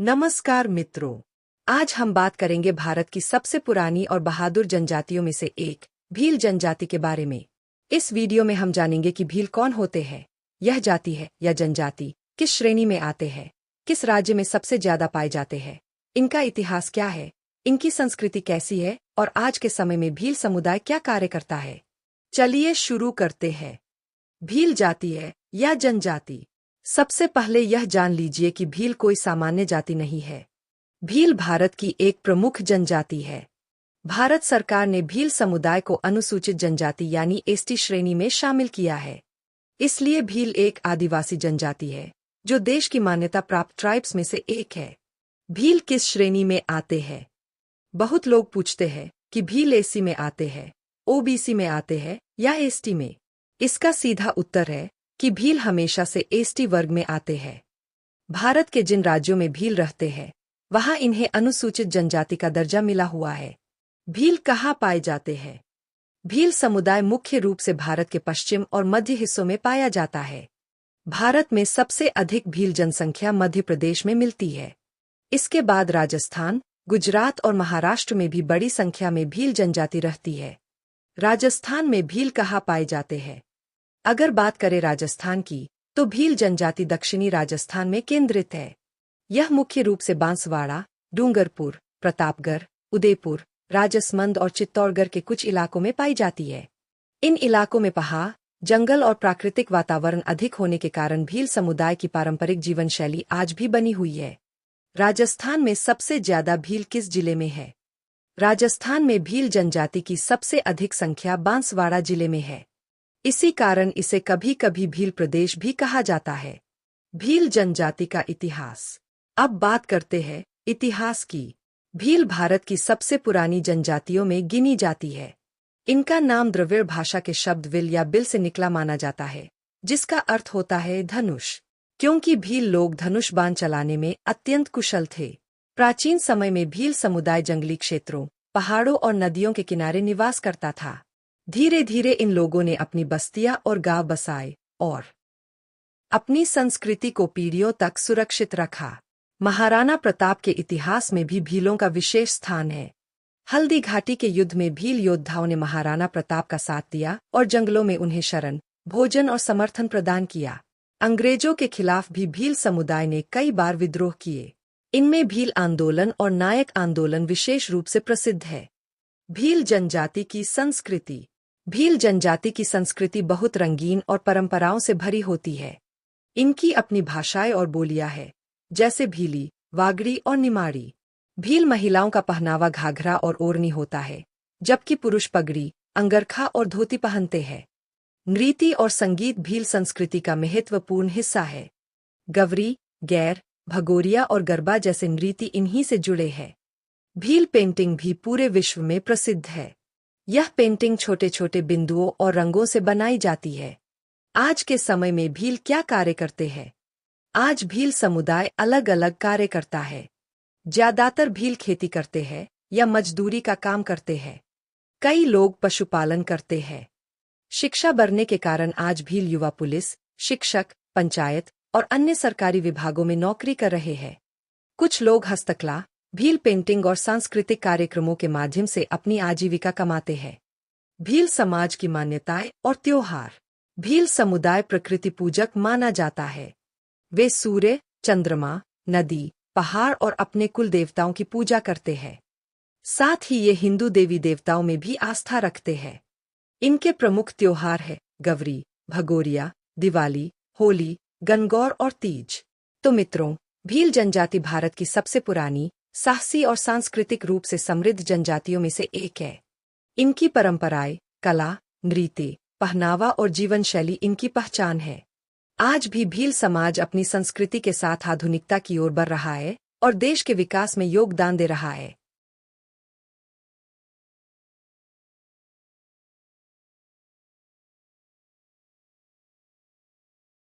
नमस्कार मित्रों, आज हम बात करेंगे भारत की सबसे पुरानी और बहादुर जनजातियों में से एक भील जनजाति के बारे में। इस वीडियो में हम जानेंगे कि भील कौन होते हैं, यह जाति है या जनजाति किस श्रेणी में आते हैं, किस राज्य में सबसे ज्यादा पाए जाते हैं, इनका इतिहास क्या है, इनकी संस्कृति कैसी है और आज के समय में भील समुदाय क्या कार्य करता है। चलिए शुरू करते हैं। भील जाति है या जनजाति। सबसे पहले यह जान लीजिए कि भील कोई सामान्य जाति नहीं है। भील भारत की एक प्रमुख जनजाति है। भारत सरकार ने भील समुदाय को अनुसूचित जनजाति यानी एसटी श्रेणी में शामिल किया है। इसलिए भील एक आदिवासी जनजाति है जो देश की मान्यता प्राप्त ट्राइब्स में से एक है। भील किस श्रेणी में आते हैं? बहुत लोग पूछते हैं कि भील एससी में आते हैं, ओबीसी में आते हैं या एसटी में। इसका सीधा उत्तर है कि भील हमेशा से एसटी वर्ग में आते हैं। भारत के जिन राज्यों में भील रहते हैं वहां इन्हें अनुसूचित जनजाति का दर्जा मिला हुआ है। भील कहाँ पाए जाते हैं? भील समुदाय मुख्य रूप से भारत के पश्चिम और मध्य हिस्सों में पाया जाता है। भारत में सबसे अधिक भील जनसंख्या मध्य प्रदेश में मिलती है। इसके बाद राजस्थान, गुजरात और महाराष्ट्र में भी बड़ी संख्या में भील जनजाति रहती है। राजस्थान में भील कहाँ पाए जाते हैं? अगर बात करें राजस्थान की, तो भील जनजाति दक्षिणी राजस्थान में केंद्रित है। यह मुख्य रूप से बांसवाड़ा, डूंगरपुर, प्रतापगढ़, उदयपुर, राजसमंद और चित्तौड़गढ़ के कुछ इलाकों में पाई जाती है। इन इलाकों में पहाड़, जंगल और प्राकृतिक वातावरण अधिक होने के कारण भील समुदाय की पारंपरिक जीवन शैली आज भी बनी हुई है। राजस्थान में सबसे ज्यादा भील किस जिले में है? राजस्थान में भील जनजाति की सबसे अधिक संख्या बांसवाड़ा जिले में है। इसी कारण इसे कभी कभी भील प्रदेश भी कहा जाता है। भील जनजाति का इतिहास। अब बात करते हैं इतिहास की। भील भारत की सबसे पुरानी जनजातियों में गिनी जाती है। इनका नाम द्रविड़ भाषा के शब्द विल या बिल से निकला माना जाता है, जिसका अर्थ होता है धनुष, क्योंकि भील लोग धनुष बाण चलाने में अत्यंत कुशल थे। प्राचीन समय में भील समुदाय जंगली क्षेत्रों, पहाड़ों और नदियों के किनारे निवास करता था। धीरे धीरे इन लोगों ने अपनी बस्तियां और गांव बसाए और अपनी संस्कृति को पीढ़ियों तक सुरक्षित रखा। महाराणा प्रताप के इतिहास में भी भीलों का विशेष स्थान है। हल्दी घाटी के युद्ध में भील योद्धाओं ने महाराणा प्रताप का साथ दिया और जंगलों में उन्हें शरण, भोजन और समर्थन प्रदान किया। अंग्रेजों के खिलाफ भी भील समुदाय ने कई बार विद्रोह किए। इनमें भील आंदोलन और नायक आंदोलन विशेष रूप से प्रसिद्ध है। भील जनजाति की संस्कृति। भील जनजाति की संस्कृति बहुत रंगीन और परंपराओं से भरी होती है। इनकी अपनी भाषाएं और बोलियां हैं, जैसे भीली, वागड़ी और निमाड़ी। भील महिलाओं का पहनावा घाघरा और ओढ़नी होता है, जबकि पुरुष पगड़ी, अंगरखा और धोती पहनते हैं। नृत्य और संगीत भील संस्कृति का महत्वपूर्ण हिस्सा है। गवरी, गैर, भगोरिया और गरबा जैसे नृत्य इन्हीं से जुड़े हैं। भील पेंटिंग भी पूरे विश्व में प्रसिद्ध है। यह पेंटिंग छोटे छोटे बिंदुओं और रंगों से बनाई जाती है। आज के समय में भील क्या कार्य करते हैं? आज भील समुदाय अलग अलग कार्य करता है। ज्यादातर भील खेती करते हैं या मजदूरी का काम करते हैं। कई लोग पशुपालन करते हैं। शिक्षा बढ़ने के कारण आज भील युवा पुलिस, शिक्षक, पंचायत और अन्य सरकारी विभागों में नौकरी कर रहे हैं। कुछ लोग हस्तकला, भील पेंटिंग और सांस्कृतिक कार्यक्रमों के माध्यम से अपनी आजीविका कमाते हैं। भील समाज की मान्यताएं और त्योहार। भील समुदाय प्रकृति पूजक माना जाता है। वे सूर्य, चंद्रमा, नदी, पहाड़ और अपने कुल देवताओं की पूजा करते हैं। साथ ही ये हिंदू देवी देवताओं में भी आस्था रखते हैं। इनके प्रमुख त्योहार हैं गवरी, भगोरिया, दिवाली, होली, गणगौर और तीज। तो मित्रों, भील जनजाति भारत की सबसे पुरानी, साहसी और सांस्कृतिक रूप से समृद्ध जनजातियों में से एक है। इनकी परंपराएं, कला, नृत्य, पहनावा और जीवन शैली इनकी पहचान है। आज भी भील समाज अपनी संस्कृति के साथ आधुनिकता की ओर बढ़ रहा है और देश के विकास में योगदान दे रहा है।